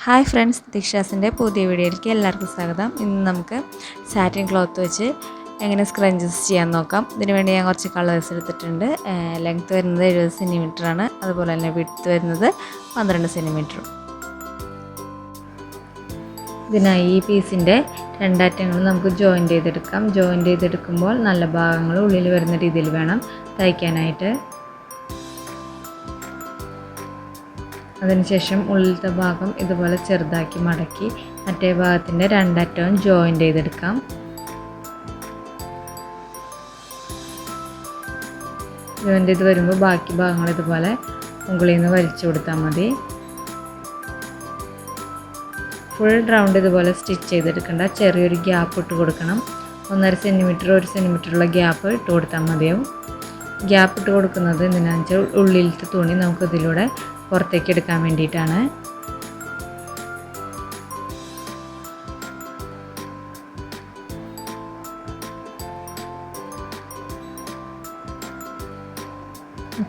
Hi friends, ദിക്ഷാസിൻ്റെ പുതിയ വീഡിയോയിലേക്ക് എല്ലാവർക്കും സ്വാഗതം. ഇന്ന് നമുക്ക് സാറ്റിൻ ക്ലോത്ത് വെച്ച് എങ്ങനെ സ്ക്രഞ്ചസ് ചെയ്യാൻ നോക്കാം. ഇതിന് വേണ്ടി ഞാൻ കുറച്ച് കളേഴ്സ് എടുത്തിട്ടുണ്ട്. ലെങ്ത്ത് വരുന്നത് 70 സെൻറ്റിമീറ്ററാണ്. അതുപോലെ തന്നെ വിഡ്ത്ത് വരുന്നത് 12 സെൻറ്റിമീറ്ററും. ഇതിനായി ഈ പീസിൻ്റെ രണ്ടറ്റങ്ങൾ നമുക്ക് ജോയിൻറ്റ് ചെയ്തെടുക്കാം. ജോയിൻറ്റ് ചെയ്തെടുക്കുമ്പോൾ നല്ല ഭാഗങ്ങൾ ഉള്ളിൽ വരുന്ന രീതിയിൽ വേണം തയ്ക്കാനായിട്ട്. അതിനുശേഷം ഉള്ളിലത്തെ ഭാഗം ഇതുപോലെ ചെറുതാക്കി മടക്കി മറ്റേ ഭാഗത്തിൻ്റെ രണ്ടറ്റവും ജോയിൻറ്റ് ചെയ്തെടുക്കാം. ജോയിൻറ്റ് ചെയ്ത് വരുമ്പോൾ ബാക്കി ഭാഗങ്ങൾ ഇതുപോലെ മുകളിൽ നിന്ന് വലിച്ചു കൊടുത്താൽ മതി. ഫുൾ റൗണ്ട് ഇതുപോലെ സ്റ്റിച്ച് ചെയ്തെടുക്കേണ്ട, ചെറിയൊരു ഗ്യാപ്പ് ഇട്ട് കൊടുക്കണം. 1.5 സെൻറ്റിമീറ്റർ 1 സെൻറ്റിമീറ്ററുള്ള ഗ്യാപ്പ് ഇട്ട് കൊടുത്താൽ മതിയാവും. ഗ്യാപ്പ് ഇട്ട് കൊടുക്കുന്നത് എന്തിനാണെന്ന് വെച്ചാൽ ഉള്ളിലത്തെ തുണി നമുക്ക് ഇതിലൂടെ പുറത്തേക്ക് എടുക്കാൻ വേണ്ടിയിട്ടാണ്.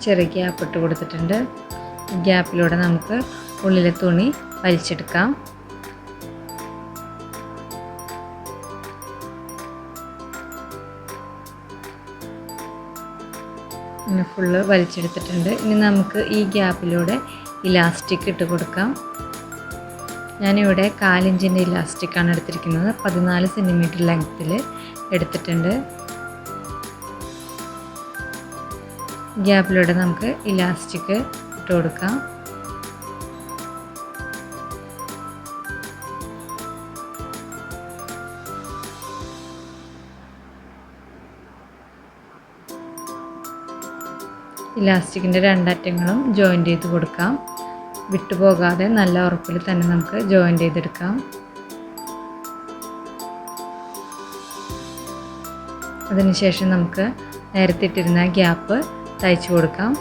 ചെറിയ ഗ്യാപ്പ് ഇട്ട് കൊടുത്തിട്ടുണ്ട്. ഗ്യാപ്പിലൂടെ നമുക്ക് ഉള്ളിലെ തുണി വലിച്ചെടുക്കാം. ഫുള്ള് വലിച്ചെടുത്തിട്ടുണ്ട്. ഇനി നമുക്ക് ഈ ഗ്യാപ്പിലൂടെ ഇലാസ്റ്റിക് ഇട്ട് കൊടുക്കാം. ഞാനിവിടെ 1/4 ഇഞ്ചിൻ്റെ ഇലാസ്റ്റിക്കാണ് എടുത്തിരിക്കുന്നത്. 14 സെൻറ്റിമീറ്റർ ലെങ്ത്തിൽ എടുത്തിട്ടുണ്ട്. ഗ്യാപ്പിലൂടെ നമുക്ക് ഇലാസ്റ്റിക് ഇട്ട് കൊടുക്കാം. ഇലാസ്റ്റിക്കിൻ്റെ രണ്ടറ്റങ്ങളും ജോയിൻറ്റ് ചെയ്ത് കൊടുക്കാം. വിട്ടുപോകാതെ നല്ല ഉറപ്പിൽ തന്നെ നമുക്ക് ജോയിൻറ്റ് ചെയ്തെടുക്കാം. അതിനുശേഷം നമുക്ക് നേരത്തെ ഇട്ടിരുന്ന ഗ്യാപ്പ് തയ്ച്ചു കൊടുക്കാം.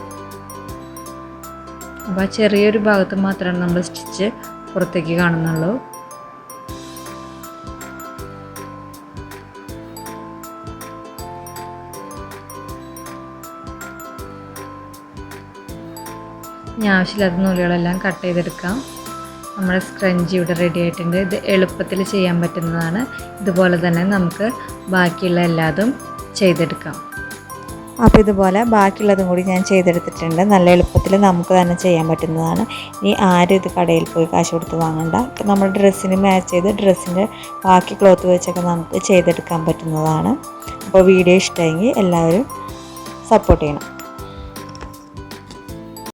അപ്പോൾ ചെറിയൊരു ഭാഗത്ത് മാത്രമാണ് നമ്മൾ സ്റ്റിച്ച് പുറത്തേക്ക് കാണുന്നുള്ളൂ. ഇനി ആവശ്യമില്ലാത്ത നൂലുകളെല്ലാം കട്ട് ചെയ്തെടുക്കാം. നമ്മുടെ സ്ക്രഞ്ചി ഇവിടെ റെഡി ആയിട്ടുണ്ട്. ഇത് എളുപ്പത്തിൽ ചെയ്യാൻ പറ്റുന്നതാണ്. ഇതുപോലെ തന്നെ നമുക്ക് ബാക്കിയുള്ള എല്ലാതും ചെയ്തെടുക്കാം. അപ്പോൾ ഇതുപോലെ ബാക്കിയുള്ളതും കൂടി ഞാൻ ചെയ്തെടുത്തിട്ടുണ്ട്. നല്ല എളുപ്പത്തിൽ നമുക്ക് തന്നെ ചെയ്യാൻ പറ്റുന്നതാണ്. ഇനി ആരും ഇത് കടയിൽ പോയി കാശ് കൊടുത്ത് വാങ്ങണ്ട. അപ്പോൾ നമ്മുടെ ഡ്രസ്സിന് മാച്ച് ചെയ്ത് ഡ്രസ്സിൻ്റെ ബാക്കി ക്ലോത്ത് വെച്ചൊക്കെ നമുക്ക് ചെയ്തെടുക്കാൻ പറ്റുന്നതാണ്. അപ്പോൾ വീഡിയോ ഇഷ്ടമെങ്കിൽ എല്ലാവരും സപ്പോർട്ട് ചെയ്യണം.